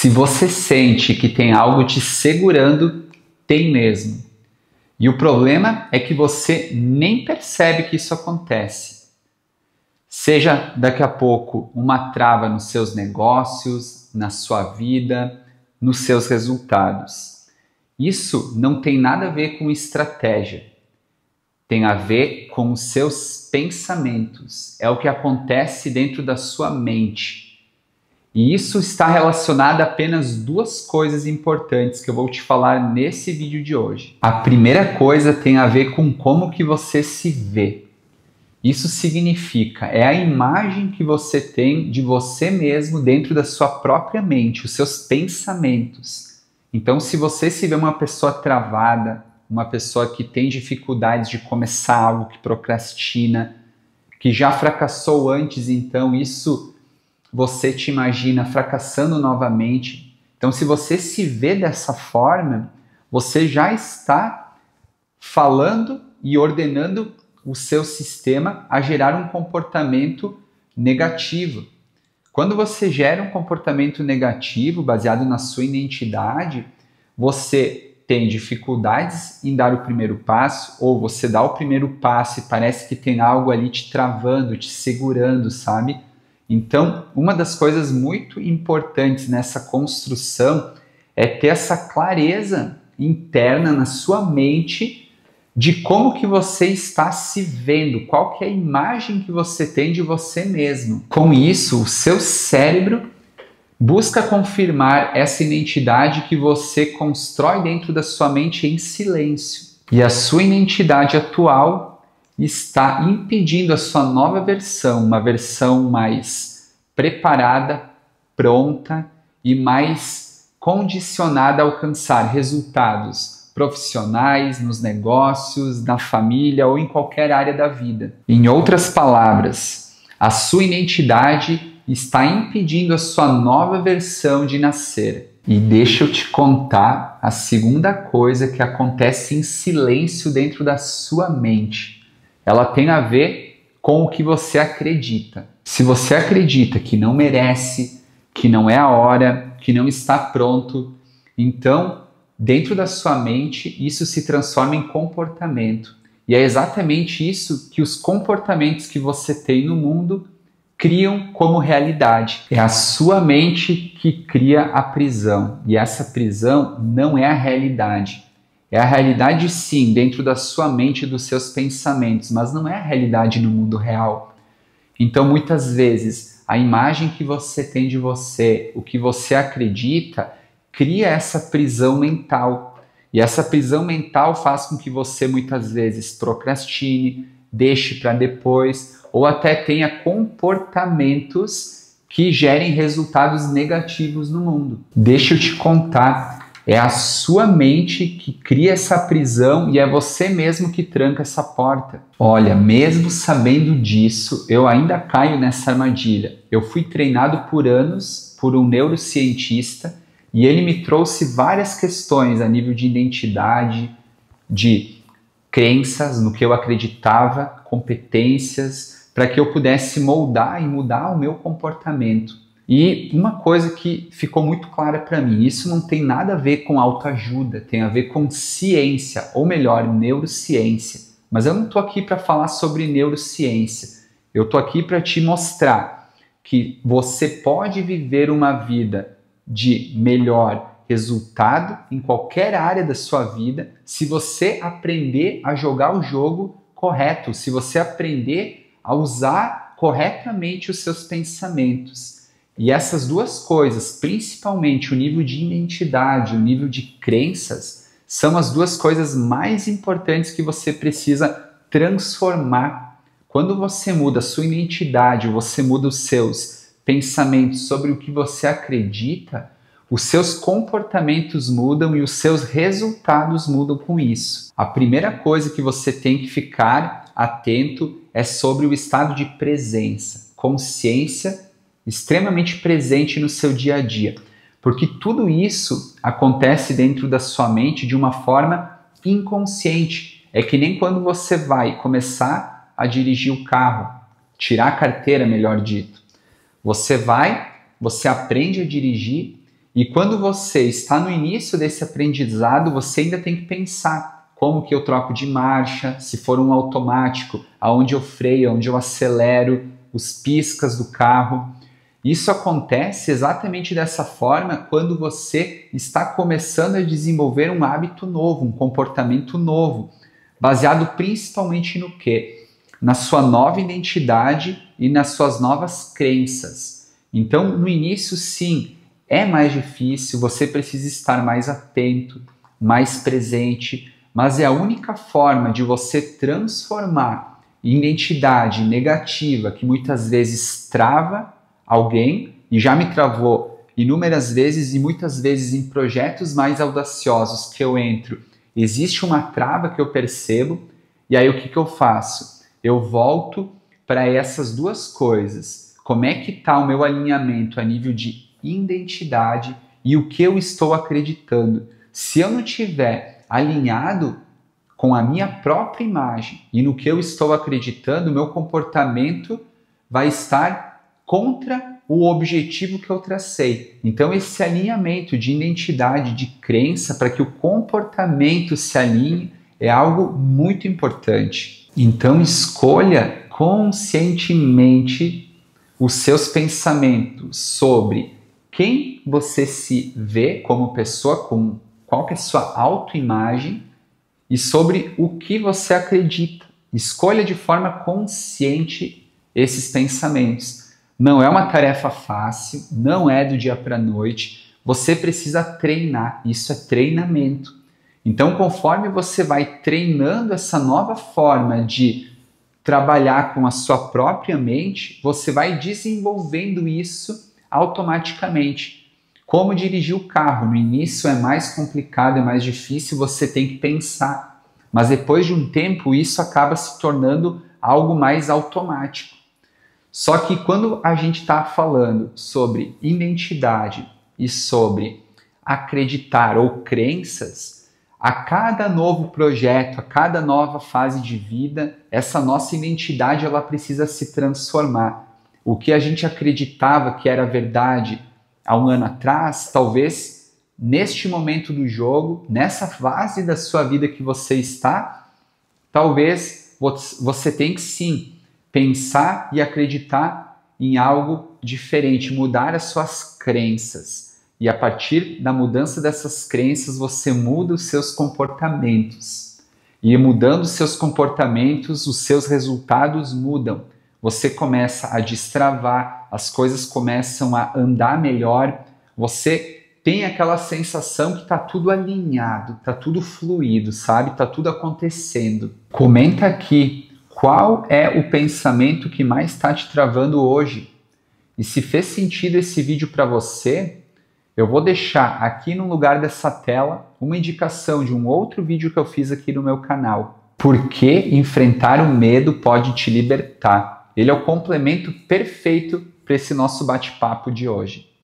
Se você sente que tem algo te segurando, tem mesmo. E o problema é que você nem percebe que isso acontece. Seja daqui a pouco uma trava nos seus negócios, na sua vida, nos seus resultados. Isso não tem nada a ver com estratégia. Tem a ver com os seus pensamentos. É o que acontece dentro da sua mente. E isso está relacionado a apenas duas coisas importantes que eu vou te falar nesse vídeo de hoje. A primeira coisa tem a ver com como que você se vê. Isso significa, é a imagem que você tem de você mesmo dentro da sua própria mente, os seus pensamentos. Então, se você se vê uma pessoa travada, uma pessoa que tem dificuldades de começar algo, que procrastina, que já fracassou antes, então isso você te imagina fracassando novamente. Então, se você se vê dessa forma, você já está falando e ordenando o seu sistema a gerar um comportamento negativo. Quando você gera um comportamento negativo baseado na sua identidade, você tem dificuldades em dar o primeiro passo, ou você dá o primeiro passo e parece que tem algo ali te travando, te segurando, sabe? Então, uma das coisas muito importantes nessa construção é ter essa clareza interna na sua mente de como que você está se vendo, qual que é a imagem que você tem de você mesmo. Com isso, o seu cérebro busca confirmar essa identidade que você constrói dentro da sua mente em silêncio. E a sua identidade atual está impedindo a sua nova versão, uma versão mais preparada, pronta e mais condicionada a alcançar resultados profissionais, nos negócios, na família ou em qualquer área da vida. Em outras palavras, a sua identidade está impedindo a sua nova versão de nascer. E deixa eu te contar a segunda coisa que acontece em silêncio dentro da sua mente. Ela tem a ver com o que você acredita. Se você acredita que não merece, que não é a hora, que não está pronto, então, dentro da sua mente, isso se transforma em comportamento. E é exatamente isso que os comportamentos que você tem no mundo criam como realidade. É a sua mente que cria a prisão. E essa prisão não é a realidade. É a realidade, sim, dentro da sua mente e dos seus pensamentos, mas não é a realidade no mundo real. Então, muitas vezes, a imagem que você tem de você, o que você acredita, cria essa prisão mental. E essa prisão mental faz com que você, muitas vezes, procrastine, deixe para depois, ou até tenha comportamentos que gerem resultados negativos no mundo. Deixa eu te contar. É a sua mente que cria essa prisão e é você mesmo que tranca essa porta. Olha, mesmo sabendo disso, eu ainda caio nessa armadilha. Eu fui treinado por anos por um neurocientista e ele me trouxe várias questões a nível de identidade, de crenças, no que eu acreditava, competências, para que eu pudesse moldar e mudar o meu comportamento. E uma coisa que ficou muito clara para mim, isso não tem nada a ver com autoajuda, tem a ver com ciência, ou melhor, neurociência. Mas eu não estou aqui para falar sobre neurociência, eu estou aqui para te mostrar que você pode viver uma vida de melhor resultado em qualquer área da sua vida se você aprender a jogar o jogo correto, se você aprender a usar corretamente os seus pensamentos. E essas duas coisas, principalmente o nível de identidade, o nível de crenças, são as duas coisas mais importantes que você precisa transformar. Quando você muda a sua identidade, você muda os seus pensamentos sobre o que você acredita, os seus comportamentos mudam e os seus resultados mudam com isso. A primeira coisa que você tem que ficar atento é sobre o estado de presença, consciência extremamente presente no seu dia a dia, porque tudo isso acontece dentro da sua mente de uma forma inconsciente. É que nem quando você vai começar a dirigir o carro, tirar a carteira, melhor dito. Você aprende a dirigir E quando você está no início desse aprendizado, você ainda tem que pensar como que eu troco de marcha, se for um automático, aonde eu freio, aonde eu acelero, os piscas do carro. Isso acontece exatamente dessa forma quando você está começando a desenvolver um hábito novo, um comportamento novo, baseado principalmente no quê? Na sua nova identidade e nas suas novas crenças. Então, no início, sim, é mais difícil, você precisa estar mais atento, mais presente, mas é a única forma de você transformar identidade negativa que muitas vezes trava alguém, e já me travou inúmeras vezes e muitas vezes em projetos mais audaciosos que eu entro, existe uma trava que eu percebo, e aí o que eu faço? Eu volto para essas duas coisas. Como é que está o meu alinhamento a nível de identidade e o que eu estou acreditando? Se eu não tiver alinhado com a minha própria imagem e no que eu estou acreditando, o meu comportamento vai estar contra o objetivo que eu tracei. Então, esse alinhamento de identidade, de crença, para que o comportamento se alinhe, é algo muito importante. Então, escolha conscientemente os seus pensamentos sobre quem você se vê como pessoa, com qual que é a sua autoimagem e sobre o que você acredita. Escolha de forma consciente esses pensamentos. Não é uma tarefa fácil, não é do dia para a noite. Você precisa treinar, isso é treinamento. Então, conforme você vai treinando essa nova forma de trabalhar com a sua própria mente, você vai desenvolvendo isso automaticamente. Como dirigir o carro? No início é mais complicado, é mais difícil, você tem que pensar. Mas depois de um tempo, isso acaba se tornando algo mais automático. Só que quando a gente está falando sobre identidade e sobre acreditar ou crenças, a cada novo projeto, a cada nova fase de vida, essa nossa identidade ela precisa se transformar. O que a gente acreditava que era verdade há um ano atrás, talvez neste momento do jogo, nessa fase da sua vida que você está, talvez você tenha que sim pensar e acreditar em algo diferente, mudar as suas crenças. E a partir da mudança dessas crenças, você muda os seus comportamentos. E mudando os seus comportamentos, os seus resultados mudam. Você começa a destravar, as coisas começam a andar melhor, você tem aquela sensação que está tudo alinhado, está tudo fluido, sabe? Está tudo acontecendo. Comenta aqui qual é o pensamento que mais está te travando hoje. E se fez sentido esse vídeo para você, eu vou deixar aqui no lugar dessa tela uma indicação de um outro vídeo que eu fiz aqui no meu canal. Por que enfrentar o medo pode te libertar? Ele é o complemento perfeito para esse nosso bate-papo de hoje.